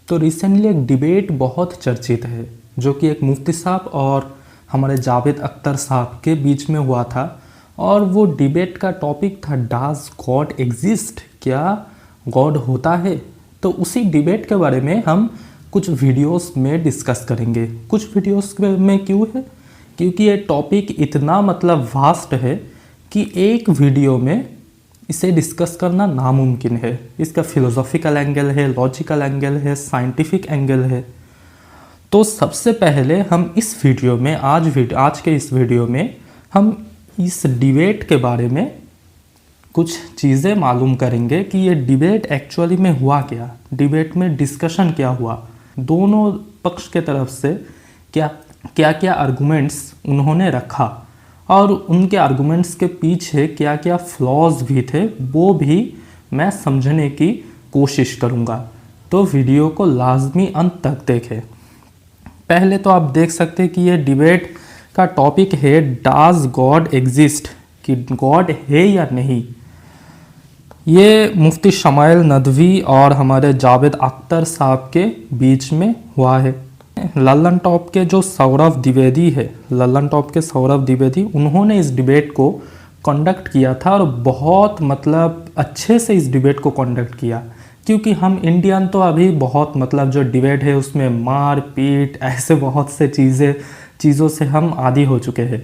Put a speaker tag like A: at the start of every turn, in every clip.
A: तो रिसेंटली एक डिबेट बहुत चर्चित है जो कि एक मुफ्ती साहब और हमारे जावेद अख्तर साहब के बीच में हुआ था। और वो डिबेट का टॉपिक था डाज गॉड एग्जिस्ट, क्या गॉड होता है। तो उसी डिबेट के बारे में हम कुछ वीडियोस में डिस्कस करेंगे। कुछ वीडियोस में क्यों है, क्योंकि ये टॉपिक इतना वास्ट है कि एक वीडियो में इसे डिस्कस करना नामुमकिन है। इसका फिलोसॉफिकल एंगल है, लॉजिकल एंगल है, साइंटिफिक एंगल है। तो सबसे पहले हम इस वीडियो में आज के इस वीडियो में हम इस डिबेट के बारे में कुछ चीज़ें मालूम करेंगे कि ये डिबेट एक्चुअली में हुआ क्या, डिबेट में डिस्कशन क्या हुआ, दोनों पक्ष के तरफ से क्या क्या आर्गुमेंट्स उन्होंने रखा और उनके आर्गुमेंट्स के पीछे क्या क्या फ्लॉज भी थे, वो भी मैं समझने की कोशिश करूँगा। तो वीडियो को लाजमी अंत तक देखें। पहले तो आप देख सकते हैं कि ये डिबेट का टॉपिक है डाज गॉड एग्जिस्ट, कि गॉड है या नहीं। ये मुफ्ती शमाइल नदवी और हमारे जावेद अख्तर साहब के बीच में हुआ है। लल्लन टॉप के जो सौरभ द्विवेदी है, लल्लन टॉप के सौरभ द्विवेदी, उन्होंने इस डिबेट को कंडक्ट किया था और बहुत अच्छे से इस डिबेट को कंडक्ट किया। क्योंकि हम इंडियन तो अभी बहुत जो डिबेट है उसमें मार पीट ऐसे बहुत से चीज़ों से हम आदी हो चुके हैं।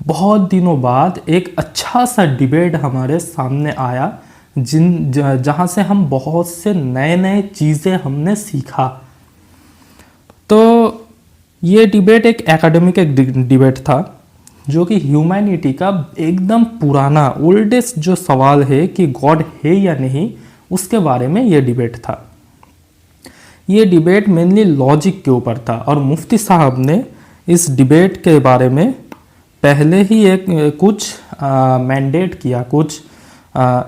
A: बहुत दिनों बाद एक अच्छा सा डिबेट हमारे सामने आया जहाँ से हम बहुत से नए चीज़ें हमने सीखा। तो ये डिबेट एक एकेडमिक डिबेट था जो कि ह्यूमैनिटी का एकदम पुराना ओल्डेस्ट जो सवाल है कि गॉड है या नहीं, उसके बारे में ये डिबेट था। ये डिबेट मेनली लॉजिक के ऊपर था और मुफ्ती साहब ने इस डिबेट के बारे में पहले ही कुछ मैंडेट किया, कुछ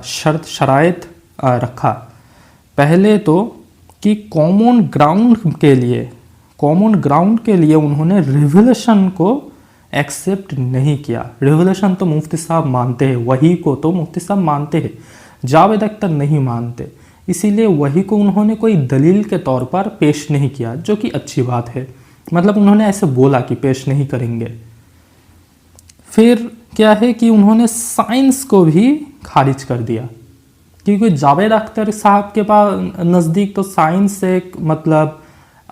A: शराइत रखा। पहले तो कि कॉमन ग्राउंड के लिए उन्होंने रिवोल्यूशन को एक्सेप्ट नहीं किया। रिवोल्यूशन तो मुफ्ती साहब मानते हैं, वही को तो मुफ्ती साहब मानते हैं, जावेद अख्तर नहीं मानते। इसीलिए वही को उन्होंने कोई दलील के तौर पर पेश नहीं किया, जो कि अच्छी बात है। उन्होंने ऐसे बोला कि पेश नहीं करेंगे। फिर क्या है कि उन्होंने साइंस को भी खारिज कर दिया, क्योंकि जावेद अख्तर साहब के पास नज़दीक तो साइंस एक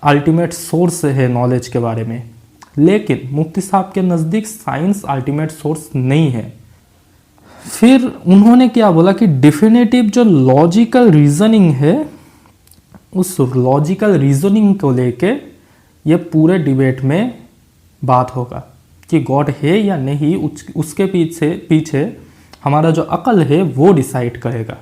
A: अल्टीमेट सोर्स है नॉलेज के बारे में, लेकिन मुफ्ती साहब के नज़दीक साइंस अल्टीमेट सोर्स नहीं है। फिर उन्होंने क्या बोला कि डेफिनेटिव जो लॉजिकल रीजनिंग है, उस लॉजिकल रीजनिंग को लेके ये पूरे डिबेट में बात होगा कि गॉड है या नहीं। उसके पीछे हमारा जो अकल है वो डिसाइड करेगा।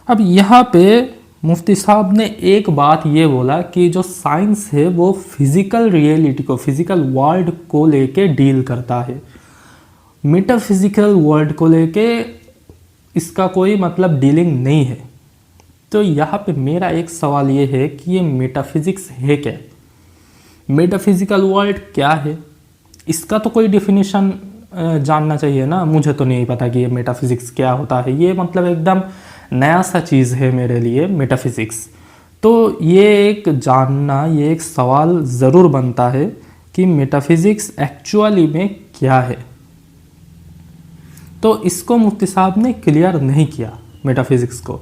A: अब यहाँ पे मुफ्ती साहब ने एक बात ये बोला कि जो साइंस है वो फिजिकल रियलिटी को, फिजिकल वर्ल्ड को लेके डील करता है, मेटाफिजिकल वर्ल्ड को लेके इसका कोई डीलिंग नहीं है। तो यहाँ पे मेरा एक सवाल ये है कि ये मेटाफिजिक्स है क्या? मेटाफिजिकल वर्ल्ड क्या है? इसका तो कोई डेफिनेशन जानना चाहिए ना। मुझे तो नहीं पता कि ये मेटाफिजिक्स क्या होता है। ये एकदम नया सा चीज़ है मेरे लिए मेटाफिजिक्स। तो ये एक सवाल ज़रूर बनता है कि मेटाफिजिक्स एक्चुअली में क्या है। तो इसको मुफ्ती साहब ने क्लियर नहीं किया मेटाफिजिक्स को।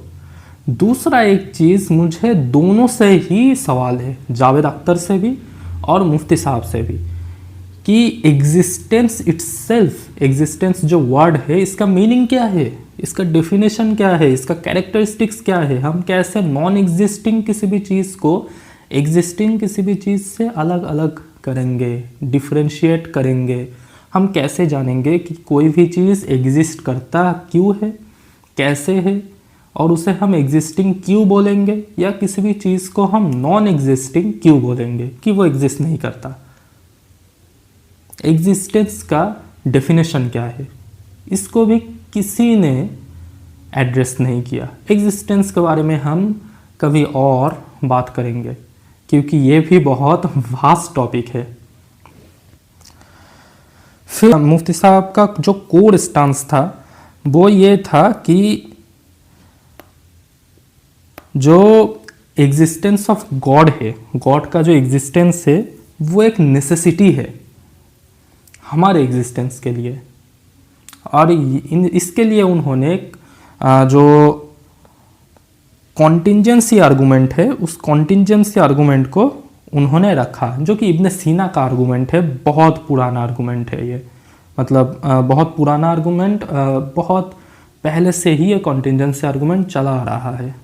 A: दूसरा एक चीज़ मुझे दोनों से ही सवाल है, जावेद अख्तर से भी और मुफ्ती साहब से भी, कि एग्जिस्टेंस इटसेल्फ, एग्जिस्टेंस जो वर्ड है इसका मीनिंग क्या है, इसका डेफिनेशन क्या है, इसका कैरेक्टरिस्टिक्स क्या है। हम कैसे नॉन एग्जिस्टिंग किसी भी चीज़ को एग्जिस्टिंग किसी भी चीज़ से अलग अलग करेंगे, डिफ्रेंशिएट करेंगे। हम कैसे जानेंगे कि कोई भी चीज़ एग्जिस्ट करता क्यों है, कैसे है, और उसे हम एग्जिस्टिंग क्यों बोलेंगे, या किसी भी चीज़ को हम नॉन एग्जिस्टिंग क्यों बोलेंगे कि वो एग्जिस्ट नहीं करता। एग्जिस्टेंस का डेफिनेशन क्या है, इसको भी किसी ने एड्रेस नहीं किया। एग्जिस्टेंस के बारे में हम कभी और बात करेंगे, क्योंकि ये भी बहुत वास्ट टॉपिक है। फिर मुफ्ती साहब का जो कोर स्टांस था वो ये था कि जो एग्जिस्टेंस ऑफ गॉड है, गॉड का जो एग्जिस्टेंस है वो एक नेसेसिटी है हमारे एग्जिस्टेंस के लिए। और इसके लिए उन्होंने जो कॉन्टिंजेंसी आर्गूमेंट है उस कॉन्टिंजेंसी आर्गूमेंट को उन्होंने रखा, जो कि इब्न सीना का आर्गूमेंट है। बहुत पुराना आर्गूमेंट है ये, मतलब बहुत पुराना आर्गूमेंट, बहुत पहले से ही ये कॉन्टिंजेंसी आर्गूमेंट चला आ रहा है।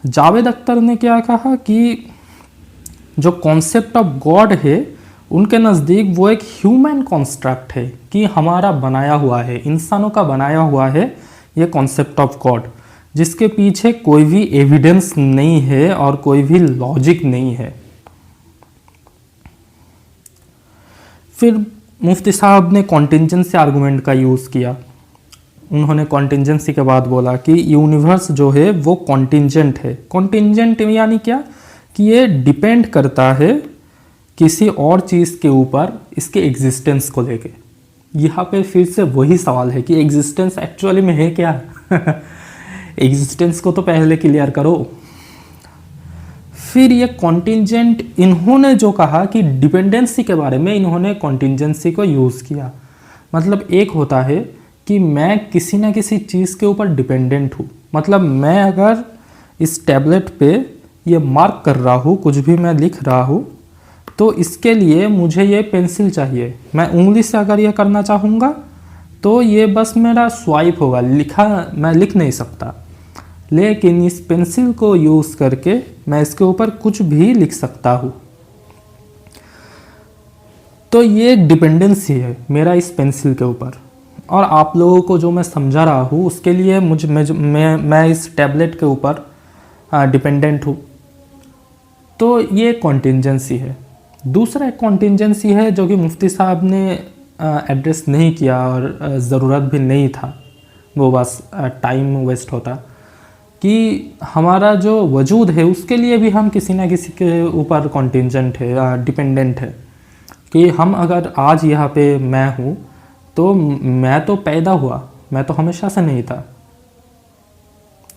A: जावेद अख्तर ने क्या कहा कि जो कॉन्सेप्ट ऑफ गॉड है उनके नज़दीक वो एक ह्यूमन कॉन्स्ट्रक्ट है, कि हमारा बनाया हुआ है, इंसानों का बनाया हुआ है ये कॉन्सेप्ट ऑफ गॉड, जिसके पीछे कोई भी एविडेंस नहीं है और कोई भी लॉजिक नहीं है। फिर मुफ्ती साहब ने कॉन्टिंजेंसी आर्गूमेंट का यूज़ किया। उन्होंने कॉन्टिंजेंसी के बाद बोला कि यूनिवर्स जो है वो कॉन्टिंजेंट है। कॉन्टिंजेंट यानी क्या, कि ये डिपेंड करता है किसी और चीज़ के ऊपर, इसके एग्जिस्टेंस को लेके। यहाँ पे फिर से वही सवाल है कि एग्जिस्टेंस एक्चुअली में है क्या एग्जिस्टेंस को तो पहले क्लियर करो। फिर ये कॉन्टिंजेंट, इन्होंने जो कहा कि डिपेंडेंसी के बारे में इन्होंने कॉन्टिंजेंसी को यूज़ किया। मतलब एक होता है कि मैं किसी ना किसी चीज़ के ऊपर डिपेंडेंट हूँ। मतलब मैं अगर इस टैबलेट पे ये मार्क कर रहा हूँ, कुछ भी मैं लिख रहा हूँ, तो इसके लिए मुझे ये पेंसिल चाहिए। मैं उंगली से अगर ये करना चाहूँगा तो ये बस मेरा स्वाइप होगा, मैं लिख नहीं सकता। लेकिन इस पेंसिल को यूज़ करके मैं इसके ऊपर कुछ भी लिख सकता हूँ। तो ये एक डिपेंडेंसी है मेरा इस पेंसिल के ऊपर। और आप लोगों को जो मैं समझा रहा हूँ उसके लिए मैं इस टैबलेट के ऊपर डिपेंडेंट हूँ। तो ये कॉन्टिंजेंसी है। दूसरा एक कॉन्टिंजेंसी है जो कि मुफ्ती साहब ने एड्रेस नहीं किया और ज़रूरत भी नहीं था, वो बस टाइम वेस्ट होता, कि हमारा जो वजूद है उसके लिए भी हम किसी ना किसी के ऊपर कॉन्टिंजेंट है, डिपेंडेंट है। कि हम अगर आज यहाँ पे मैं हूँ तो मैं तो पैदा हुआ, मैं तो हमेशा से नहीं था।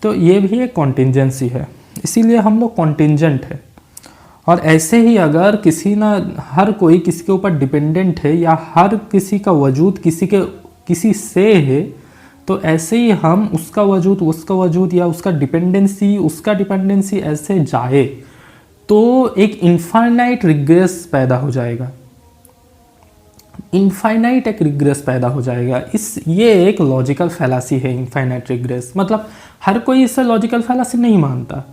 A: तो ये भी एक कॉन्टिंजेंसी है, इसीलिए हम लोग कॉन्टिंजेंट है। और ऐसे ही अगर हर कोई किसी के ऊपर डिपेंडेंट है या हर किसी का वजूद किसी से है, तो ऐसे ही हम उसका वजूद या उसका डिपेंडेंसी ऐसे जाए तो एक इनफाइनाइट रिग्रेस पैदा हो जाएगा। ये एक लॉजिकल फैलासी है इनफाइनाइट रिग्रेस। मतलब हर कोई इसे लॉजिकल फैलासी नहीं मानता,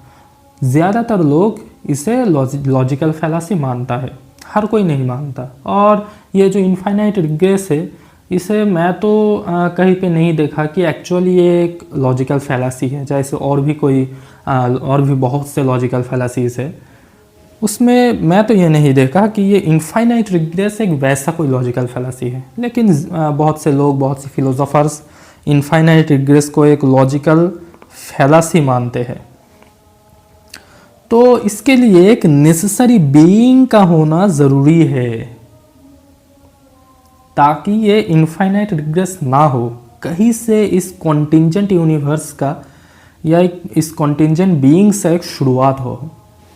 A: ज़्यादातर लोग इसे लॉजिकल फैलासी मानता है, हर कोई नहीं मानता। और ये जो इनफाइनाइट रिग्रेस है, इसे मैं तो कहीं पे नहीं देखा कि एक्चुअली ये एक लॉजिकल फैलासी है। जैसे और भी बहुत से लॉजिकल फैलासीज है, उसमें मैं तो ये नहीं देखा कि ये इनफाइनाइट रिग्रेस एक वैसा कोई लॉजिकल फैलासी है। लेकिन बहुत से फिलोसोफर्स इनफाइनाइट रिग्रेस को एक लॉजिकल फैलासी मानते हैं। तो इसके लिए एक नेसेसरी बीइंग का होना ज़रूरी है ताकि ये इनफाइनाइट रिग्रेस ना हो। कहीं से इस कॉन्टिंजेंट यूनिवर्स का या इस कॉन्टिंजेंट बीइंग से एक शुरुआत हो,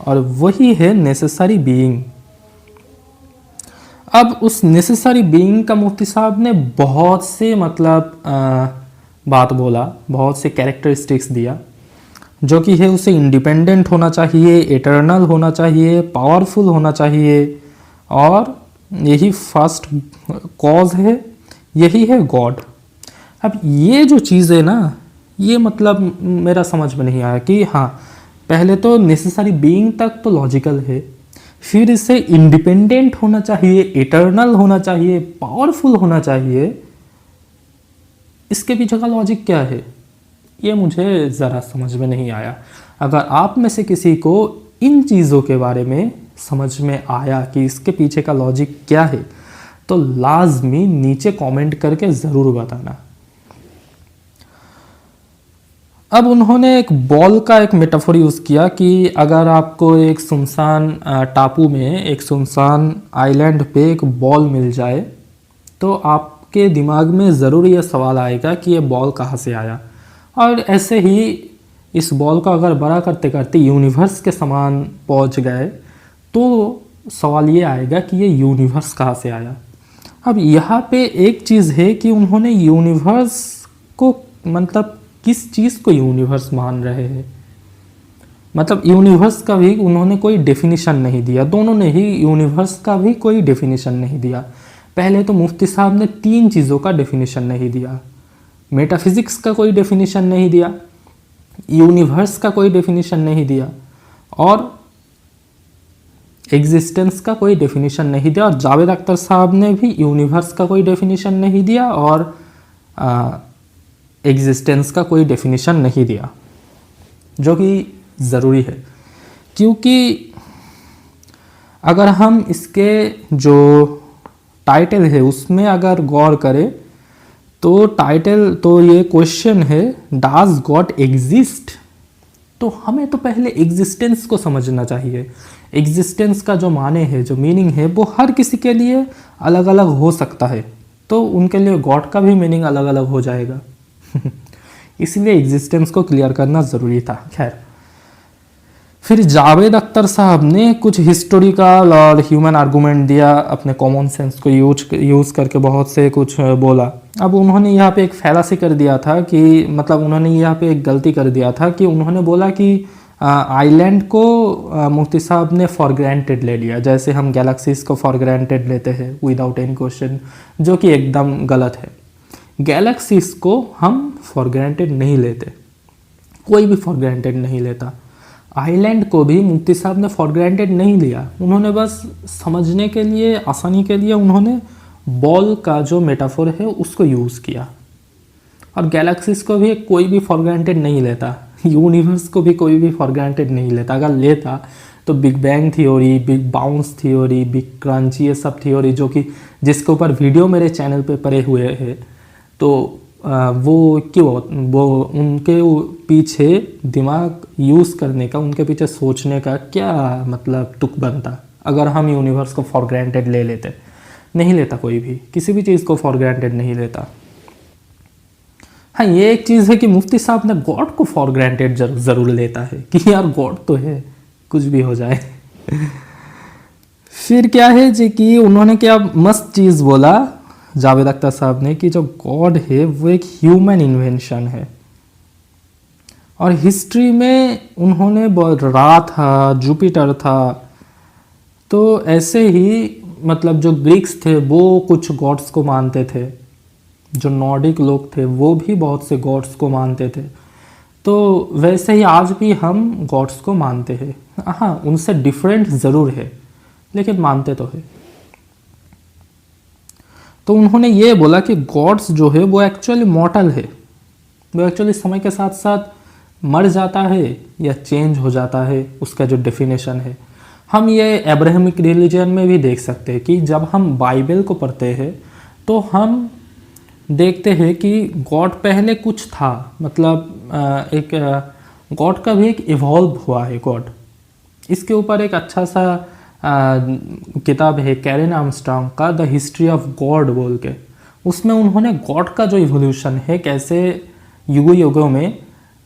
A: और वही है नेसेसरी बीइंग। अब उस नेसेसरी बीइंग का मुफ्ती साहब ने बहुत से बात बोला, बहुत से कैरेक्टरिस्टिक्स दिया, जो कि है उसे इंडिपेंडेंट होना चाहिए, इटर्नल होना चाहिए, पावरफुल होना चाहिए, और यही फर्स्ट कॉज है, यही है गॉड। अब ये जो चीज़ है ना, ये मतलब मेरा समझ में नहीं आया कि हाँ, पहले तो नेसेसरी बीइंग तक तो लॉजिकल है, फिर इसे इंडिपेंडेंट होना चाहिए, इटर्नल होना चाहिए, पावरफुल होना चाहिए। इसके पीछे का लॉजिक क्या है, ये मुझे ज़रा समझ में नहीं आया। अगर आप में से किसी को इन चीज़ों के बारे में समझ में आया कि इसके पीछे का लॉजिक क्या है, तो लाजमी नीचे कमेंट करके ज़रूर बताना। अब उन्होंने एक बॉल का एक मेटाफोर यूज़ किया कि अगर आपको एक सुनसान टापू में, एक सुनसान आइलैंड पे एक बॉल मिल जाए, तो आपके दिमाग में ज़रूर ये सवाल आएगा कि ये बॉल कहाँ से आया। और ऐसे ही इस बॉल को अगर बड़ा करते करते यूनिवर्स के समान पहुंच गए तो सवाल ये आएगा कि ये यूनिवर्स कहाँ से आया। अब यहाँ पे एक चीज़ है कि उन्होंने यूनिवर्स को मतलब किस चीज़ को यूनिवर्स मान रहे हैं, मतलब यूनिवर्स का भी उन्होंने कोई डेफिनेशन नहीं दिया। दोनों ने ही यूनिवर्स का भी कोई डेफिनेशन नहीं दिया। पहले तो मुफ्ती साहब ने 3 चीज़ों का डेफिनेशन नहीं दिया। मेटाफिज़िक्स का कोई डेफिनेशन नहीं दिया, यूनिवर्स का कोई डेफिनेशन नहीं दिया और एग्जिस्टेंस का कोई डेफिनेशन नहीं दिया। और जावेद अख्तर साहब ने भी यूनिवर्स का कोई डेफिनेशन नहीं दिया और एग्जिस्टेंस का कोई डेफिनेशन नहीं दिया, जो कि ज़रूरी है। क्योंकि अगर हम इसके जो टाइटल है उसमें अगर गौर करें तो टाइटल तो ये क्वेश्चन है डज गॉड एग्जिस्ट, तो हमें तो पहले एग्जिस्टेंस को समझना चाहिए। एग्जिस्टेंस का जो माने है, जो मीनिंग है, वो हर किसी के लिए अलग अलग हो सकता है, तो उनके लिए गॉड का भी मीनिंग अलग अलग हो जाएगा इसलिए एग्जिस्टेंस को क्लियर करना ज़रूरी था। खैर, फिर जावेद अख्तर साहब ने कुछ हिस्टोरिकल और ह्यूमन आर्गूमेंट दिया, अपने कॉमन सेंस को यूज़ करके बहुत से कुछ बोला। अब उन्होंने यहाँ पे एक फैलासी कर दिया था कि मतलब उन्होंने यहाँ पे एक गलती कर दिया था कि उन्होंने बोला कि आइलैंड को मुफ्ती साहब ने फॉर ग्रांटेड ले लिया, जैसे हम गैलेक्सीज को फॉर ग्रांटेड लेते हैं विदाउट एनी क्वेश्चन, जो कि एकदम गलत है। गैलेक्सीज को हम फॉर ग्रांटेड नहीं लेते, कोई भी फॉर ग्रांटेड नहीं लेता। आइलैंड को भी मुफ्ती साहब ने फॉर ग्रांटेड नहीं लिया, उन्होंने बस समझने के लिए, आसानी के लिए उन्होंने बॉल का जो मेटाफोर है उसको यूज़ किया। और गैलेक्सीज को भी कोई भी फॉर ग्रांटेड नहीं लेता, यूनिवर्स को भी कोई भी फॉर ग्रांटेड नहीं लेता। अगर लेता तो big bang theory, big bounce theory, big crunch, ये सब थ्योरी जो कि जिसके ऊपर वीडियो मेरे चैनल पे पड़े हुए हैं, तो वो क्यों, वो उनके पीछे दिमाग यूज़ करने का, उनके पीछे सोचने का क्या मतलब तुक बनता अगर हम यूनिवर्स को फॉर ग्रांटेड ले लेते। नहीं लेता, कोई भी किसी भी चीज़ को फॉर ग्रांटेड नहीं लेता। हाँ, ये एक चीज़ है कि मुफ्ती साहब ने गॉड को फॉर ग्रांटेड ज़रूर लेता है कि यार गॉड तो है, कुछ भी हो जाए फिर क्या है जी कि उन्होंने क्या मस्त चीज़ बोला जावेद अख्तर साहब ने कि जो गॉड है वो एक ह्यूमन इन्वेंशन है। और हिस्ट्री में उन्होंने रा था, जुपिटर था, तो ऐसे ही मतलब जो ग्रीक्स थे वो कुछ गॉड्स को मानते थे, जो नॉर्डिक लोग थे वो भी बहुत से गॉड्स को मानते थे। तो वैसे ही आज भी हम गॉड्स को मानते हैं। हाँ, उनसे डिफरेंट ज़रूर है लेकिन मानते तो है। तो उन्होंने ये बोला कि गॉड्स जो है वो एक्चुअली मॉर्टल है, वो एक्चुअली समय के साथ साथ मर जाता है या चेंज हो जाता है, उसका जो डेफिनेशन है। हम ये अब्राहमिक रिलीजन में भी देख सकते हैं कि जब हम बाइबल को पढ़ते हैं तो हम देखते हैं कि गॉड पहले कुछ था, मतलब एक गॉड का भी एक इवॉल्व हुआ है गॉड। इसके ऊपर एक अच्छा सा किताब है कैरेन आर्मस्ट्रांग का, द हिस्ट्री ऑफ गॉड बोल के। उसमें उन्होंने गॉड का जो इवोल्यूशन है, कैसे युगों में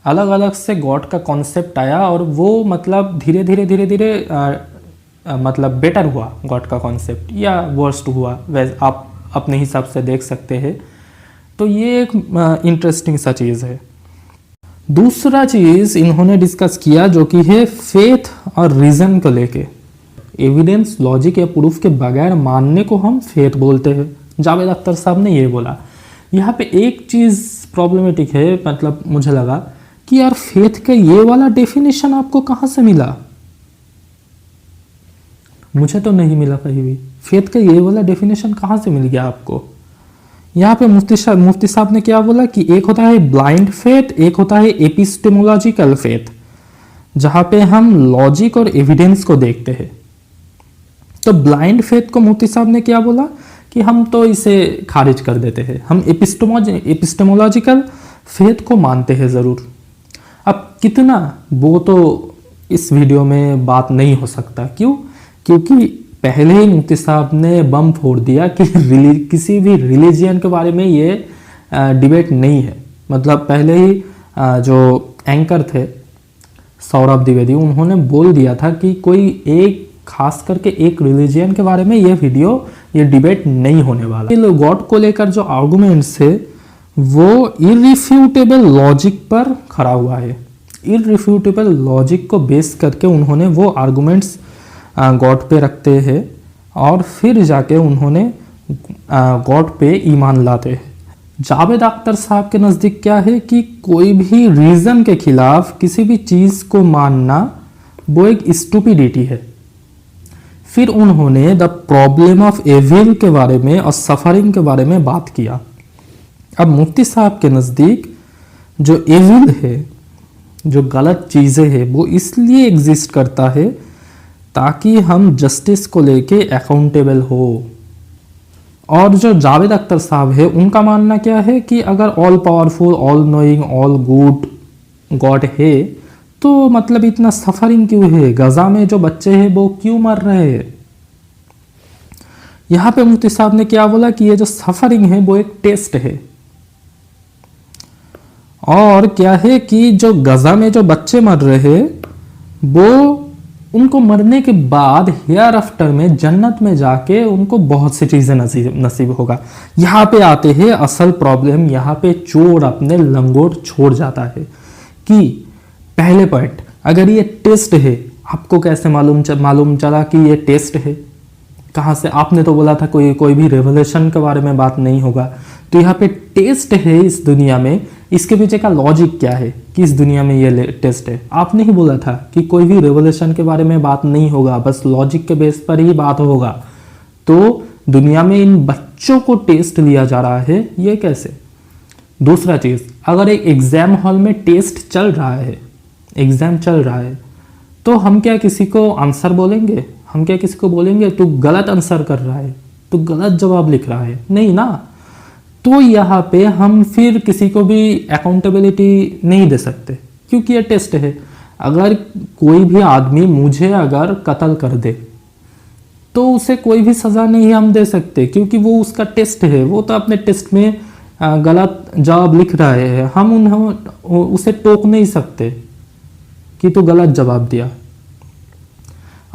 A: अलग अलग से गॉड का कॉन्सेप्ट आया और वो मतलब धीरे धीरे मतलब बेटर हुआ गॉड का कॉन्सेप्ट या वर्स्ट हुआ, वैसे आप अपने हिसाब से देख सकते हैं। तो ये एक इंटरेस्टिंग सा चीज़ है। दूसरा चीज़ इन्होंने डिस्कस किया जो कि है फेथ और रीज़न को लेके। एविडेंस, लॉजिक या प्रूफ के बगैर मानने को हम फेथ बोलते हैं। जावेद अख्तर साहब ने ये बोला। यहाँ पे एक चीज़ प्रॉब्लमेटिक है, मतलब मुझे लगा कि यार फेथ का ये वाला डेफिनेशन आपको कहाँ से मिला? मुझे तो नहीं मिला कहीं भी। फेथ का ये वाला डेफिनेशन कहाँ से मिल गया आपको? यहाँ पे मुफ्ती साहब ने क्या बोला कि एक होता है ब्लाइंड फेथ, एक होता है एपिस्टेमोलॉजिकल फेथ, जहाँ पे हम लॉजिक और एविडेंस को देखते हैं। तो ब्लाइंड फेथ को मुफ्ती साहब ने क्या बोला कि हम तो इसे खारिज कर देते हैं, हम एपिस्टेमोलॉजिकल फेथ को मानते हैं ज़रूर। अब कितना, वो तो इस वीडियो में बात नहीं हो सकता। क्यों? क्योंकि पहले ही मुफ्ती साहब ने बम फोड़ दिया कि किसी भी रिलीजियन के बारे में ये डिबेट नहीं है। मतलब पहले ही जो एंकर थे सौरभ द्विवेदी, उन्होंने बोल दिया था कि कोई एक खास करके एक रिलीजियन के बारे में ये डिबेट नहीं होने वाला। गॉड को लेकर जो आर्गुमेंट्स है वो इररिफ्यूटेबल लॉजिक पर खड़ा हुआ है। इररिफ्यूटेबल लॉजिक को बेस करके उन्होंने वो आर्गुमेंट्स गॉड पे रखते हैं और फिर जाके उन्होंने गॉड पे ईमान लाते हैं। जावेद अख्तर साहब के नज़दीक क्या है कि कोई भी रीज़न के खिलाफ किसी भी चीज़ को मानना वो एक स्टूपिडिटी है। फिर उन्होंने द प्रॉब्लम ऑफ एविल के बारे में और सफरिंग के बारे में बात किया। अब मुफ्ती साहब के नज़दीक जो एविल है, जो गलत चीज़ें हैं, वो इसलिए एग्जिस्ट करता है ताकि हम जस्टिस को लेके अकाउंटेबल हो। और जो जावेद अख्तर साहब है उनका मानना क्या है कि अगर all powerful, all knowing, all good God है तो मतलब इतना सफरिंग क्यों है? गजा में जो बच्चे हैं वो क्यों मर रहे हैं? यहां पे मुफ्ती साहब ने क्या बोला कि ये जो सफरिंग है वो एक टेस्ट है। और क्या है कि जो गजा में जो बच्चे मर रहे हैं वो उनको मरने के बाद हेयर आफ्टर में जन्नत में जाके उनको बहुत सी चीजें नसीब होगा। यहाँ पे आते हैं असल प्रॉब्लम। यहाँ पे चोर अपने लंगोट छोड़ जाता है कि पहले पॉइंट, अगर ये टेस्ट है, आपको कैसे मालूम चला कि ये टेस्ट है? कहाँ से? आपने तो बोला था कोई भी रेवोल्यूशन के बारे में बात नहीं होगा। तो यहाँ पे टेस्ट है इस दुनिया में, इसके पीछे का लॉजिक क्या है कि इस दुनिया में ये टेस्ट है? आपने ही बोला था कि कोई भी रेवोल्यूशन के बारे में बात नहीं होगा, बस लॉजिक के बेस पर ही बात होगा। तो दुनिया में इन बच्चों को टेस्ट लिया जा रहा है, ये कैसे? दूसरा चीज, अगर एक एग्जाम हॉल में टेस्ट चल रहा है, एग्जाम चल रहा है, तो हम क्या किसी को आंसर बोलेंगे? हम क्या किसी को बोलेंगे तू गलत आंसर कर रहा है, तू गलत जवाब लिख रहा है? नहीं ना। तो यहाँ पे हम फिर किसी को भी अकाउंटेबिलिटी नहीं दे सकते क्योंकि ये टेस्ट है। अगर कोई भी आदमी मुझे अगर कत्ल कर दे तो उसे कोई भी सज़ा नहीं हम दे सकते क्योंकि वो उसका टेस्ट है। वो तो अपने टेस्ट में गलत जवाब लिख रहा है, हम उन्हें उसे टोक नहीं सकते कि तू गलत जवाब दिया।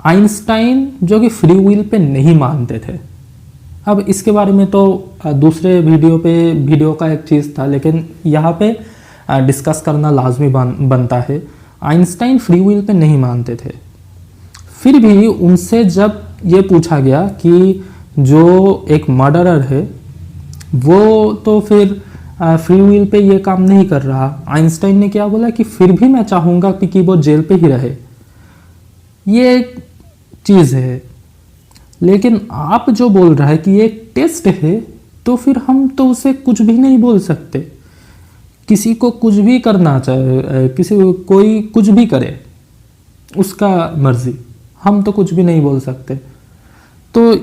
A: आइंस्टाइन जो कि फ्री विल पे नहीं मानते थे, अब इसके बारे में तो दूसरे वीडियो का एक चीज़ था, लेकिन यहाँ पे डिस्कस करना लाजमी बनता है। आइंस्टाइन फ्री विल पे नहीं मानते थे, फिर भी उनसे जब ये पूछा गया कि जो एक मर्डरर है वो तो फिर फ्री विल पे ये काम नहीं कर रहा, आइंस्टाइन ने क्या बोला कि फिर भी मैं चाहूँगा कि वो जेल पे ही रहे। ये एक चीज़ है। लेकिन आप जो बोल रहा है कि ये एक टेस्ट है, तो फिर हम तो उसे कुछ भी नहीं बोल सकते। किसी को कुछ भी करना चाहे, कोई कुछ भी करे, उसका मर्जी, हम तो कुछ भी नहीं बोल सकते। तो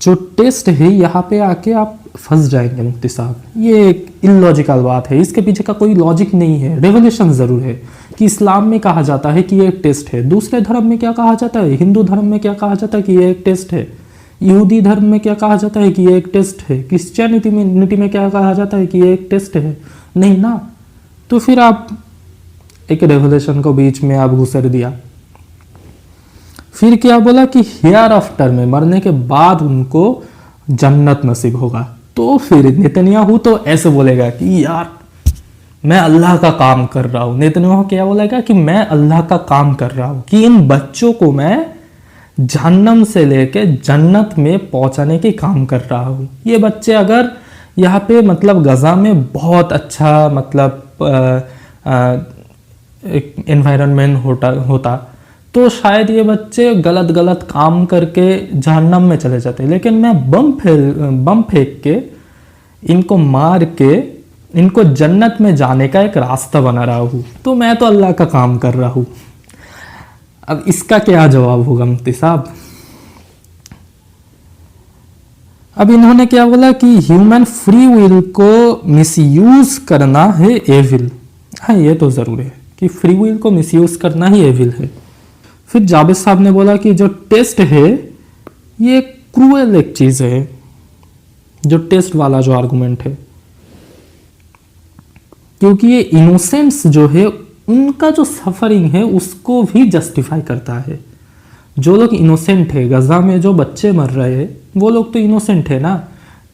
A: जो टेस्ट है यहाँ पे आके आप फंस जाएंगे मुफ्ती साहब। ये एक इलॉजिकल बात है, इसके पीछे का कोई लॉजिक नहीं है। रेवोल्यूशन ज़रूर है कि इस्लाम में कहा जाता है कि ये एक टेस्ट है, दूसरे धर्म में क्या कहा जाता है, हिंदू धर्म में क्या कहा जाता है कि ये एक टेस्ट है, यहूदी धर्म में क्या कहा जाता है कि ये एक टेस्ट है, क्रिश्चियनिटी में क्या कहा जाता है कि ये एक टेस्ट है? नहीं ना। तो फिर आप एक रेवोल्यूशन को बीच में आप घुसर दिया। फिर क्या बोला कि हेयर आफ्टर में, मरने के बाद उनको जन्नत नसीब होगा। तो फिर नेतन्याहू तो ऐसे बोलेगा कि यार मैं अल्लाह का काम कर रहा हूँ। नेतन्याहू क्या बोलेगा कि मैं अल्लाह का काम कर रहा हूँ कि इन बच्चों को मैं जहन्नम से लेके जन्नत में पहुंचाने के काम कर रहा हूँ। ये बच्चे अगर यहाँ पे मतलब गजा में बहुत अच्छा मतलब एनवायरनमेंट होता तो शायद ये बच्चे गलत काम करके जहन्नम में चले जाते। लेकिन मैं बम फेंक के इनको मार के इनको जन्नत में जाने का एक रास्ता बना रहा हूँ, तो मैं तो अल्लाह का काम कर रहा हूँ। अब इसका क्या जवाब होगा मुफ्ती साहब? अब इन्होंने क्या बोला कि ह्यूमन फ्री विल को मिसयूज करना है एविल। हाँ, ये तो जरूर है कि फ्री विल को मिसयूज करना ही एविल है। फिर जावेद साहब ने बोला कि जो टेस्ट है ये क्रूएल एक चीज है, जो टेस्ट वाला जो आर्गुमेंट है, क्योंकि ये इनोसेंस जो है उनका जो सफरिंग है उसको भी जस्टिफाई करता है। जो लोग इनोसेंट है, गजा में जो बच्चे मर रहे हैं वो लोग तो इनोसेंट है ना,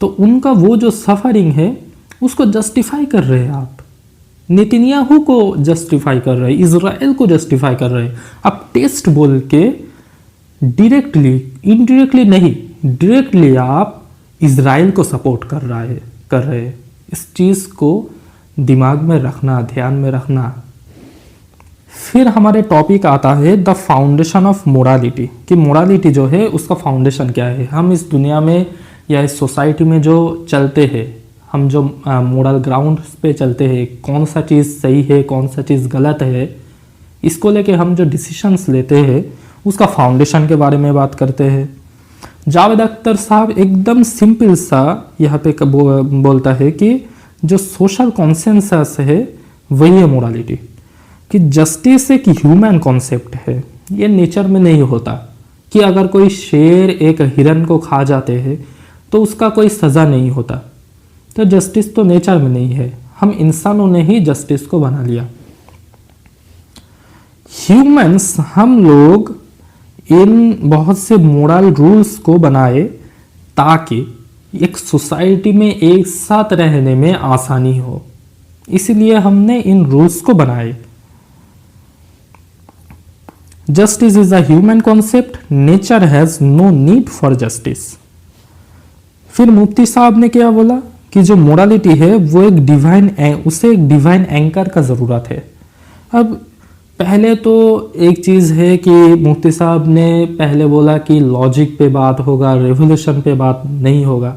A: तो उनका वो जो सफरिंग है उसको जस्टिफाई कर रहे हैं आप। नेतन्याहू को जस्टिफाई कर रहे हैं, इजराइल को जस्टिफाई कर रहे हैं। आप टेस्ट बोल के डायरेक्टली, इनडायरेक्टली नहीं, डायरेक्टली आप इजराइल को सपोर्ट कर रहे हैं। इस चीज़ को दिमाग में रखना, ध्यान में रखना। फिर हमारे टॉपिक आता है द फाउंडेशन ऑफ मोरालिटी, कि मोरालिटी जो है उसका फाउंडेशन क्या है। हम इस दुनिया में या इस सोसाइटी में जो चलते हैं, हम जो मोरल ग्राउंड पे चलते हैं, कौन सा चीज़ सही है, कौन सा चीज़ गलत है, इसको लेके हम जो डिसीशंस लेते हैं उसका फाउंडेशन के बारे में बात करते हैं। जावेद अख्तर साहब एकदम सिंपल सा यहाँ पे बोलता है कि जो सोशल कॉन्सेंसस है वही है मोरालिटी, कि जस्टिस एक ह्यूमन कॉन्सेप्ट है, ये नेचर में नहीं होता। कि अगर कोई शेर एक हिरन को खा जाते हैं तो उसका कोई सज़ा नहीं होता, तो जस्टिस तो नेचर में नहीं है, हम इंसानों ने ही जस्टिस को बना लिया। ह्यूमंस, हम लोग इन बहुत से मोरल रूल्स को बनाए ताकि एक सोसाइटी में एक साथ रहने में आसानी हो, इसलिए हमने इन रूल्स को बनाए। Justice is a human concept, nature has no need for justice. फिर मुफ्ती साहब ने क्या बोला कि जो मोरालिटी है वो उसे एक डिवाइन एंकर का ज़रूरत है। अब पहले तो एक चीज़ है कि मुफ्ती साहब ने पहले बोला कि लॉजिक पे बात होगा, रेवोल्यूशन पे बात नहीं होगा।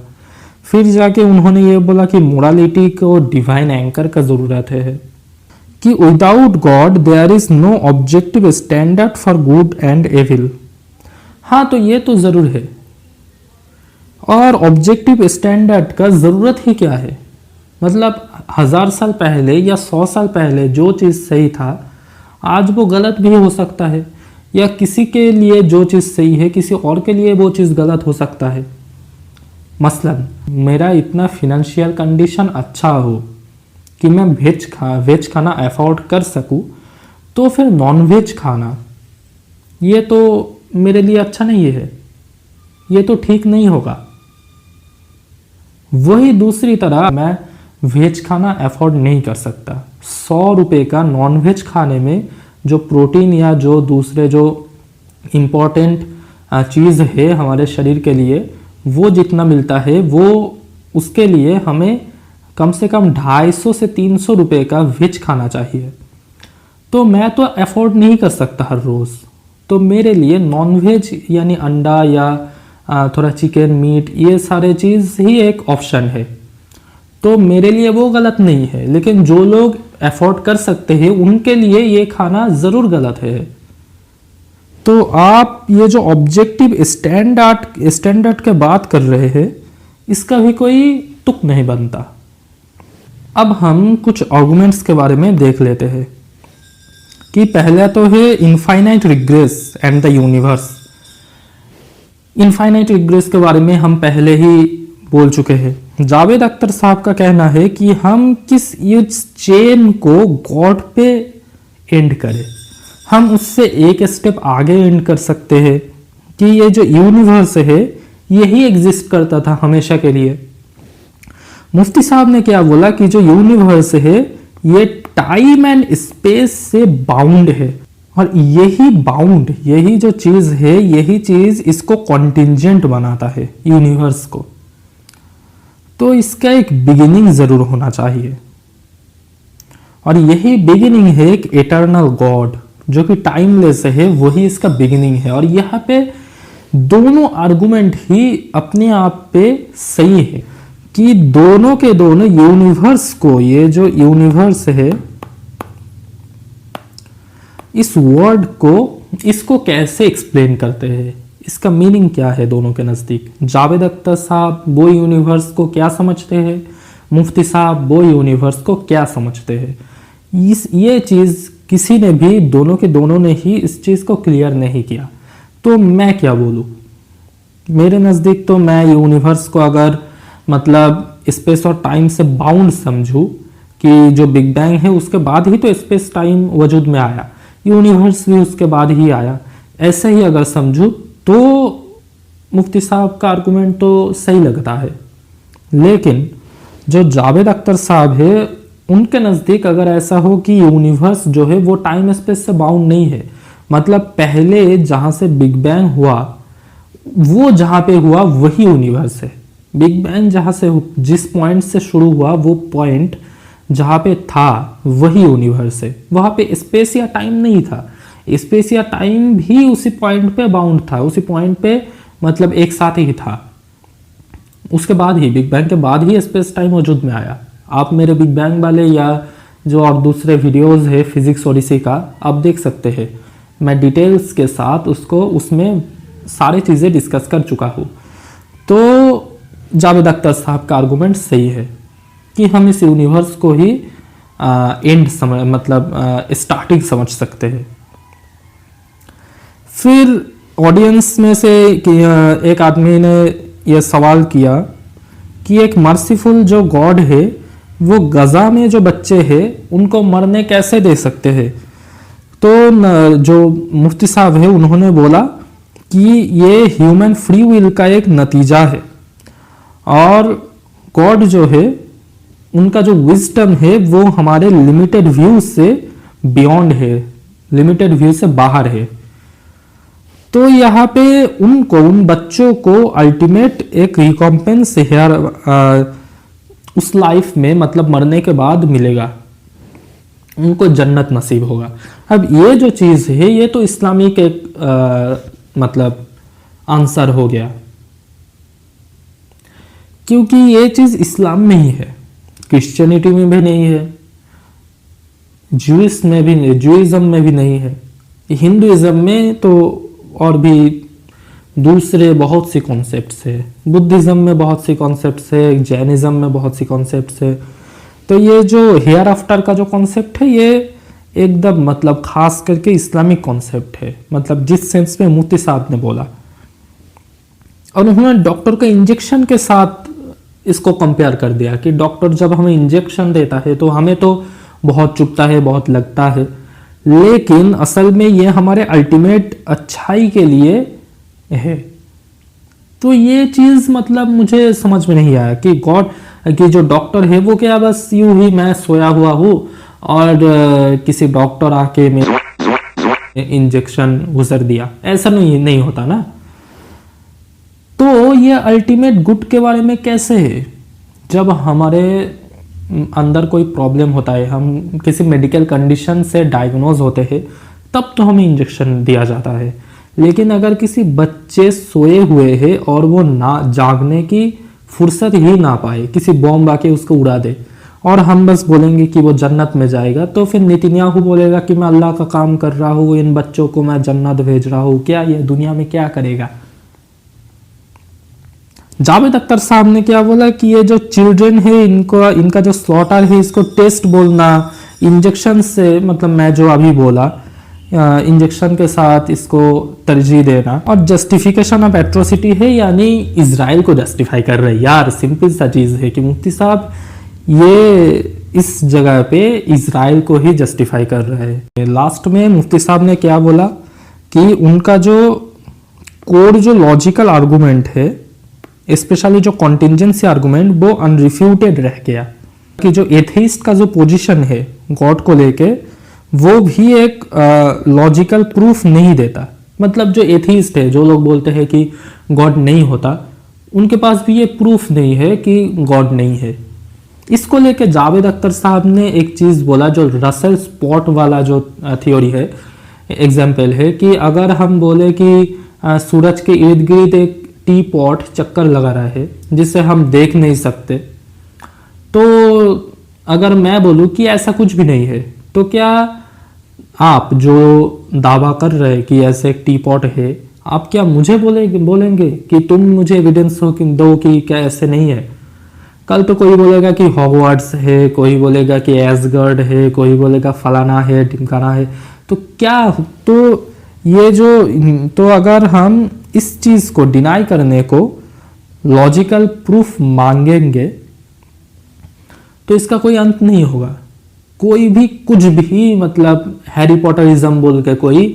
A: फिर जाके उन्होंने ये बोला कि मोरालिटी को डिवाइन एंकर का ज़रूरत है, कि without God there is no objective standard for good and evil. हाँ, तो ये तो ज़रूर है। और ऑब्जेक्टिव स्टैंडर्ड का ज़रूरत ही क्या है? मतलब 1000 साल पहले या 100 साल पहले जो चीज़ सही था आज वो गलत भी हो सकता है, या किसी के लिए जो चीज़ सही है किसी और के लिए वो चीज़ गलत हो सकता है। मसलन मेरा इतना फिनेंशियल कंडीशन अच्छा हो कि मैं वेज खाना अफोर्ड कर सकूं, तो फिर नॉन वेज खाना ये तो मेरे लिए अच्छा नहीं है, ये तो ठीक नहीं होगा। वही दूसरी तरह मैं वेज खाना अफोर्ड नहीं कर सकता, 100 रुपये का नॉन वेज खाने में जो प्रोटीन या जो दूसरे जो इम्पोर्टेंट चीज़ है हमारे शरीर के लिए वो जितना मिलता है, वो उसके लिए हमें कम से कम 250 से 300 रुपये का वेज खाना चाहिए। तो मैं तो अफोर्ड नहीं कर सकता हर रोज़, तो मेरे लिए नॉन वेज यानी अंडा या थोड़ा चिकन मीट ये सारे चीज़ ही एक ऑप्शन है, तो मेरे लिए वो गलत नहीं है। लेकिन जो लोग अफोर्ड कर सकते हैं उनके लिए ये खाना ज़रूर गलत है। तो आप ये जो ऑब्जेक्टिव स्टैंडर्ड के बात कर रहे हैं इसका भी कोई तुक नहीं बनता। अब हम कुछ आर्गुमेंट्स के बारे में देख लेते हैं कि पहला तो है infinite regress and the universe. Infinite regress के बारे में हम पहले ही बोल चुके हैं। जावेद अख्तर साहब का कहना है कि हम किस इस चेन को गॉड पे एंड करें, हम उससे एक स्टेप आगे एंड कर सकते हैं कि ये जो यूनिवर्स है यही एग्जिस्ट करता था हमेशा के लिए। मुफ्ती साहब ने क्या बोला कि जो यूनिवर्स है ये टाइम एंड स्पेस से बाउंड है, और यही जो चीज है यही चीज इसको कॉन्टिंजेंट बनाता है यूनिवर्स को। तो इसका एक बिगिनिंग जरूर होना चाहिए, और यही बिगिनिंग है एक इटर्नल गॉड जो कि टाइमलेस है, वही इसका बिगिनिंग है। और यहाँ पे दोनों आर्गुमेंट ही अपने आप पे सही है कि दोनों के दोनों यूनिवर्स को, ये जो यूनिवर्स है इस वर्ड को, इसको कैसे एक्सप्लेन करते हैं, इसका मीनिंग क्या है दोनों के नज़दीक। जावेद अख्तर साहब वो यूनिवर्स को क्या समझते हैं, मुफ्ती साहब वो यूनिवर्स को क्या समझते हैं। ये चीज़ किसी ने भी, दोनों के दोनों ने ही इस चीज़ को क्लियर नहीं किया। तो मैं क्या बोलूँ, मेरे नज़दीक तो मैं यूनिवर्स को अगर मतलब स्पेस और टाइम से बाउंड समझूँ कि जो बिग बैंग है उसके बाद ही तो स्पेस टाइम वजूद में आया, यूनिवर्स भी उसके बाद ही आया। ऐसे ही अगर समझूं तो मुफ्ती साहब का आर्गुमेंट तो सही लगता है। लेकिन जो जावेद अख्तर साहब है उनके नज़दीक अगर ऐसा हो कि यूनिवर्स जो है वो टाइम स्पेस से बाउंड नहीं है, मतलब पहले जहाँ से बिग बैंग हुआ वो जहाँ पे हुआ वही यूनिवर्स है। बिग बैंग जहाँ से जिस पॉइंट से शुरू हुआ वो पॉइंट जहाँ पे था वही यूनिवर्स है, वहाँ पे स्पेस या टाइम नहीं था। स्पेस या टाइम भी उसी पॉइंट पे बाउंड था, उसी पॉइंट पे मतलब एक साथ ही था। उसके बाद ही बिग बैंग के बाद ही स्पेस टाइम वजूद में आया। आप मेरे बिग बैंग वाले या जो और दूसरे वीडियोस है फिजिक्स ओडिसी का आप देख सकते हैं, मैं डिटेल्स के साथ उसको उसमें सारी चीज़ें डिस्कस कर चुका हूँ। तो जावेद अख्तर साहब का आर्गुमेंट सही है कि हम इस यूनिवर्स को ही एंड समझ मतलब स्टार्टिंग समझ सकते हैं। फिर ऑडियंस में से एक आदमी ने यह सवाल किया कि एक मर्सीफुल जो गॉड है वो गजा में जो बच्चे हैं उनको मरने कैसे दे सकते हैं। तो जो मुफ्ती साहब है उन्होंने बोला कि ये ह्यूमन फ्री विल का एक नतीजा है और गॉड जो है उनका जो विजडम है वो हमारे लिमिटेड व्यू से बियॉन्ड है, लिमिटेड व्यू से बाहर है। तो यहाँ पे उनको उन बच्चों को अल्टीमेट एक रिकॉम्पेंस हेयर उस लाइफ में मतलब मरने के बाद मिलेगा, उनको जन्नत नसीब होगा। अब ये जो चीज़ है ये तो इस्लामिक एक मतलब आंसर हो गया, क्योंकि ये चीज़ इस्लाम में ही है, क्रिश्चियनिटी में भी नहीं है, ज्यूइस में भी नहीं, ज्यूइज्म में भी नहीं है, हिंदुइज्म में तो और भी दूसरे बहुत सी कॉन्सेप्ट्स है, बुद्धिज्म में बहुत सी कॉन्सेप्ट्स है, जैनिज्म में बहुत सी कॉन्सेप्ट्स है। तो ये जो हेयर आफ्टर का जो कॉन्सेप्ट है ये एकदम मतलब खास करके इस्लामिक कॉन्सेप्ट है, मतलब जिस सेंस में मुफ्ती साहब ने बोला। और उन्होंने डॉक्टर के इंजेक्शन के साथ इसको कंपेयर कर दिया कि डॉक्टर जब हमें इंजेक्शन देता है तो हमें तो बहुत चुभता है, बहुत लगता है, लेकिन असल में ये हमारे अल्टीमेट अच्छाई के लिए है। तो ये चीज़ मतलब मुझे समझ में नहीं आया कि गॉड कि जो डॉक्टर है वो क्या बस यूं ही मैं सोया हुआ हूँ और किसी डॉक्टर आके मेरे इंजेक्शन गुजर दिया, ऐसा नहीं होता ना। तो ये अल्टीमेट गुड के बारे में कैसे है? जब हमारे अंदर कोई प्रॉब्लम होता है, हम किसी मेडिकल कंडीशन से डायग्नोज होते हैं, तब तो हमें इंजेक्शन दिया जाता है। लेकिन अगर किसी बच्चे सोए हुए हैं और वो ना जागने की फुर्सत ही ना पाए, किसी बॉम्ब आके उसको उड़ा दे और हम बस बोलेंगे कि वो जन्नत में जाएगा, तो फिर नेतन्याहू बोलेगा कि मैं अल्लाह का काम कर रहा हूँ, इन बच्चों को मैं जन्नत भेज रहा हूँ, क्या ये दुनिया में क्या करेगा? जावेद अख्तर साहब ने क्या बोला कि ये जो चिल्ड्रन है इनका जो स्लॉटर है इसको टेस्ट बोलना, इंजेक्शन से मतलब मैं जो अभी बोला इंजेक्शन के साथ इसको तरजीह देना, और जस्टिफिकेशन ऑफ एट्रोसिटी है, यानी इजराइल को जस्टिफाई कर रहे हैं। यार सिंपल सा चीज़ है कि मुफ्ती साहब ये इस जगह पे इजराइल को ही जस्टिफाई कर रहे हैं। लास्ट में मुफ्ती साहब ने क्या बोला कि उनका जो कोर जो लॉजिकल आर्गूमेंट है, स्पेशली जो कॉन्टिंजेंसी आर्गूमेंट, वो अनरिफ्यूटेड रह गया। कि जो एथेइस्ट का जो पोजीशन है गॉड को लेके वो भी एक लॉजिकल प्रूफ नहीं देता। मतलब जो एथेइस्ट है, जो लोग बोलते हैं कि गॉड नहीं होता, उनके पास भी ये प्रूफ नहीं है कि गॉड नहीं है। इसको लेके जावेद अख्तर साहब ने एक चीज़ बोला जो रसेल स्पॉट वाला जो थ्योरी है, एग्जाम्पल है कि अगर हम बोले कि सूरज के इर्द गिर्द एक टी पॉट चक्कर लगा रहा है जिसे हम देख नहीं सकते, तो अगर मैं बोलूं कि ऐसा कुछ भी नहीं है, तो क्या आप जो दावा कर रहे हैं कि ऐसे एक टी पॉट है, आप क्या मुझे बोलेंगे कि तुम मुझे एविडेंस दो कि क्या ऐसे नहीं है? कल तो कोई बोलेगा कि हॉगवर्ट्स है, कोई बोलेगा कि एसगर्ड है, कोई बोलेगा फलाना है, ढिमकाना है। तो क्या तो ये जो तो अगर हम इस चीज़ को डिनाई करने को लॉजिकल प्रूफ मांगेंगे तो इसका कोई अंत नहीं होगा। कोई भी कुछ भी मतलब हैरी पॉटरिज्म बोल के कोई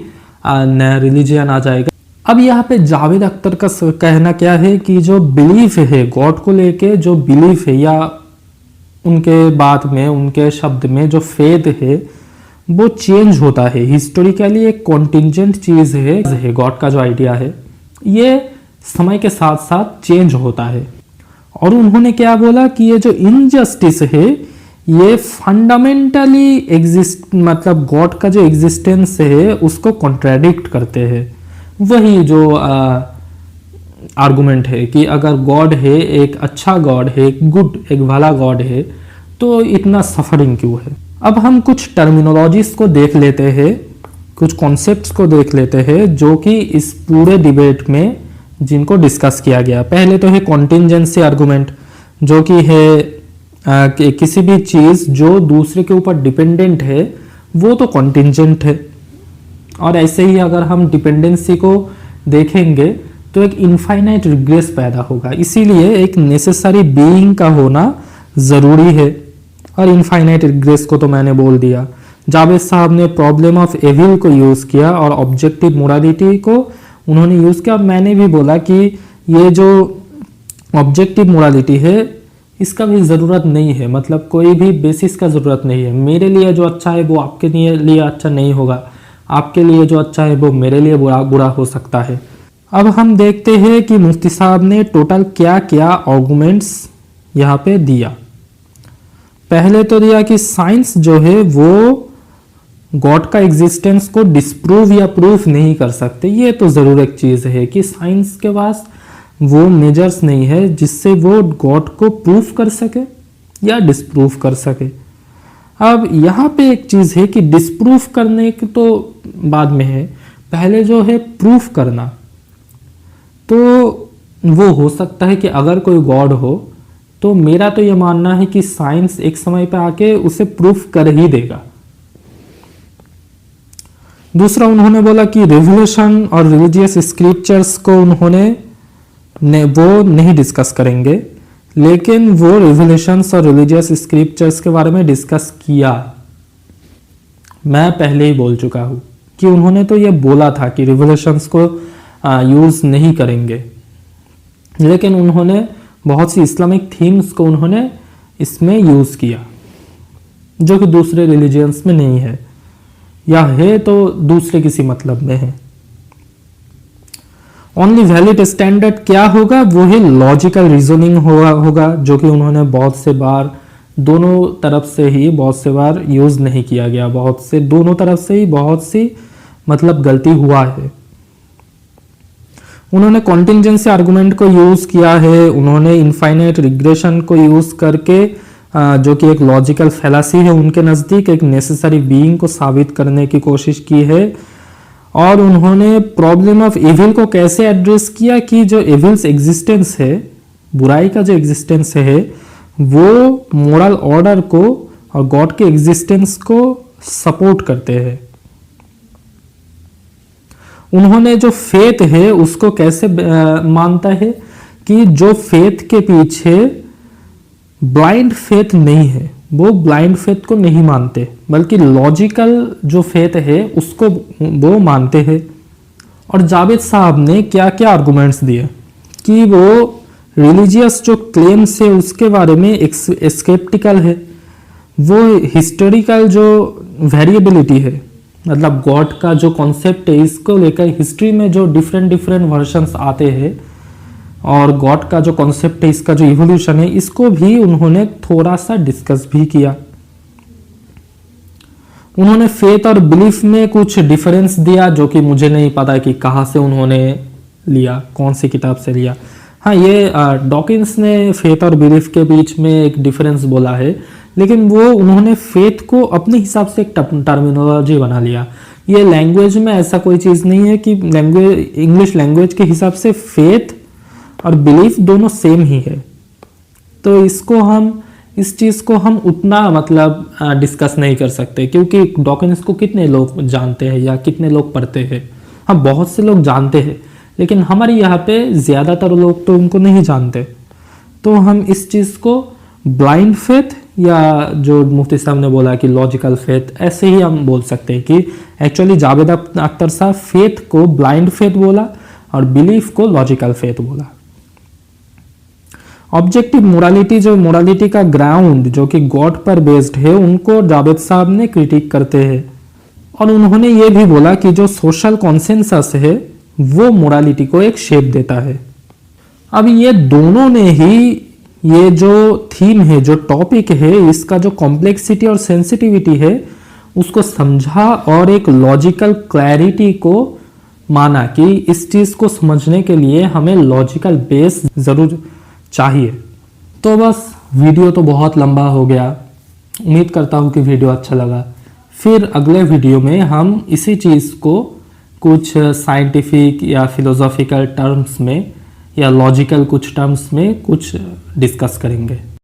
A: नया रिलीजियन आ जाएगा। अब यहाँ पे जावेद अख्तर का कहना क्या है कि जो बिलीफ है गॉड को लेके, जो बिलीफ है या उनके बात में, उनके शब्द में जो फेथ है वो चेंज होता है। हिस्टोरिकली एक कॉन्टिजेंट चीज है गॉड का जो आइडिया है, ये समय के साथ साथ चेंज होता है। और उन्होंने क्या बोला कि ये जो इनजस्टिस है ये फंडामेंटली एग्जिस्ट, मतलब गॉड का जो एग्जिस्टेंस है उसको कॉन्ट्रैडिक्ट करते हैं। वही जो आर्गुमेंट है कि अगर गॉड है, एक अच्छा गॉड है, एक गुड, एक भला गॉड है, तो इतना सफरिंग क्यों है। अब हम कुछ टर्मिनोलॉजीज को देख लेते हैं, कुछ कॉन्सेप्ट्स को देख लेते हैं जो कि इस पूरे डिबेट में जिनको डिस्कस किया गया। पहले तो है कॉन्टिंजेंसी आर्गुमेंट, जो कि है कि किसी भी चीज जो दूसरे के ऊपर डिपेंडेंट है वो तो कॉन्टिंजेंट है। और ऐसे ही अगर हम डिपेंडेंसी को देखेंगे तो एक इनफाइनाइट रिग्रेस पैदा होगा, इसीलिए एक नेसेसरी बीइंग का होना जरूरी है। और इनफाइनाइट रिग्रेस को तो मैंने बोल दिया। जावेद साहब ने प्रॉब्लम ऑफ एविल को यूज किया और ऑब्जेक्टिव मोरालिटी को उन्होंने यूज किया। मैंने भी बोला कि ये जो ऑब्जेक्टिव मोरालिटी है इसका भी ज़रूरत नहीं है, मतलब कोई भी बेसिस का ज़रूरत नहीं है। मेरे लिए जो अच्छा है वो आपके लिए अच्छा नहीं होगा, आपके लिए जो अच्छा है वो मेरे लिए बुरा हो सकता है। अब हम देखते हैं कि मुफ्ती साहब ने टोटल क्या क्या आर्गुमेंट्स यहाँ पे दिया। पहले तो दिया कि साइंस जो है वो गॉड का एग्जिस्टेंस को डिस्प्रूव या प्रूफ नहीं कर सकते। ये तो ज़रूर एक चीज़ है कि साइंस के पास वो मेजर्स नहीं है जिससे वो गॉड को प्रूफ कर सके या डिस्प्रूव कर सके। अब यहाँ पे एक चीज़ है कि डिस्प्रूफ करने की तो बाद में है, पहले जो है प्रूफ करना। तो वो हो सकता है कि अगर कोई गॉड हो तो मेरा तो ये मानना है कि साइंस एक समय पे आके उसे प्रूफ कर ही देगा। दूसरा उन्होंने बोला कि रिवोल्यूशन और रिलीजियस स्क्रिप्चर्स को उन्होंने वो नहीं डिस्कस करेंगे, लेकिन वो रिवोल्यूशंस और रिलीजियस स्क्रिप्चर्स के बारे में डिस्कस किया। मैं पहले ही बोल चुका हूं कि उन्होंने तो ये बोला था कि रिवोल्यूशंस को यूज नहीं करेंगे, लेकिन उन्होंने बहुत सी इस्लामिक थीम्स को उन्होंने इसमें यूज किया जो कि दूसरे रिलीजियंस में नहीं है, या है तो दूसरे किसी मतलब में है। ओनली वैलिड स्टैंडर्ड क्या होगा, वो है लॉजिकल रीजनिंग होगा जो कि उन्होंने बहुत से बार दोनों तरफ से ही बहुत से बार यूज नहीं किया गया, दोनों तरफ से ही बहुत सी मतलब गलती हुआ है। उन्होंने कॉन्टिंजेंसी आर्गुमेंट को यूज किया है, उन्होंने इनफाइनाइट रिग्रेशन को यूज करके जो कि एक लॉजिकल फैलासी है उनके नज़दीक, एक नेसेसरी बीइंग को साबित करने की कोशिश की है। और उन्होंने प्रॉब्लम ऑफ एविल को कैसे एड्रेस किया कि जो एविल्स एग्जिस्टेंस है, बुराई का जो एग्जिस्टेंस है, वो मोरल ऑर्डर को और गॉड के एग्जिस्टेंस को सपोर्ट करते हैं। उन्होंने जो फेथ है उसको कैसे मानता है कि जो फेथ के पीछे ब्लाइंड फेथ नहीं है, वो ब्लाइंड फेथ को नहीं मानते, बल्कि लॉजिकल जो फेथ है उसको वो मानते हैं। और जावेद साहब ने क्या क्या आर्गुमेंट्स दिए कि वो रिलीजियस जो क्लेम्स है उसके बारे में स्केप्टिकल है, वो हिस्टोरिकल जो वेरिएबिलिटी है, मतलब गॉड का जो कॉन्सेप्ट है इसको लेकर हिस्ट्री में जो डिफरेंट वर्जन्स आते हैं, और गॉड का जो कॉन्सेप्ट है इसका जो इवोल्यूशन है इसको भी उन्होंने थोड़ा सा डिस्कस भी किया। उन्होंने फेथ और बिलीफ में कुछ डिफरेंस दिया जो कि मुझे नहीं पता कि कहाँ से उन्होंने लिया, कौन सी किताब से लिया। हाँ, ये डॉकिंस ने फेथ और बिलीफ के बीच में एक डिफरेंस बोला है, लेकिन वो उन्होंने फेथ को अपने हिसाब से एक टर्मिनोलॉजी बना लिया। ये लैंग्वेज में ऐसा कोई चीज़ नहीं है कि इंग्लिश लैंग्वेज के हिसाब से फेथ और बिलीफ दोनों सेम ही है, तो इस चीज़ को हम उतना मतलब डिस्कस नहीं कर सकते, क्योंकि डॉकिंस को कितने लोग जानते हैं या कितने लोग पढ़ते हैं। हाँ, बहुत से लोग जानते हैं, लेकिन हमारे यहाँ पे ज़्यादातर लोग तो उनको नहीं जानते। तो हम इस चीज़ को ब्लाइंड फेथ या जो मुफ्ती साहब ने बोला कि लॉजिकल फेथ, ऐसे ही हम बोल सकते हैं कि एक्चुअली जावेद अख्तर साहब फेथ को ब्लाइंड फेथ बोला और बिलीफ को लॉजिकल फेथ बोला। ऑब्जेक्टिव मोरालिटी, जो मोरालिटी का ग्राउंड जो कि गॉड पर बेस्ड है, उनको जावेद साहब ने क्रिटिक करते हैं और उन्होंने ये भी बोला कि जो सोशल कॉन्सेंसस है वो मोरालिटी को एक शेप देता है। अब ये दोनों ने ही ये जो थीम है, जो टॉपिक है, इसका जो कॉम्प्लेक्सिटी और सेंसिटिविटी है उसको समझा और एक लॉजिकल क्लैरिटी को माना कि इस चीज को समझने के लिए हमें लॉजिकल बेस जरूर चाहिए। तो बस वीडियो तो बहुत लंबा हो गया, उम्मीद करता हूँ कि वीडियो अच्छा लगा। फिर अगले वीडियो में हम इसी चीज को कुछ साइंटिफिक या फिलोसॉफिकल टर्म्स में या लॉजिकल कुछ टर्म्स में कुछ डिस्कस करेंगे।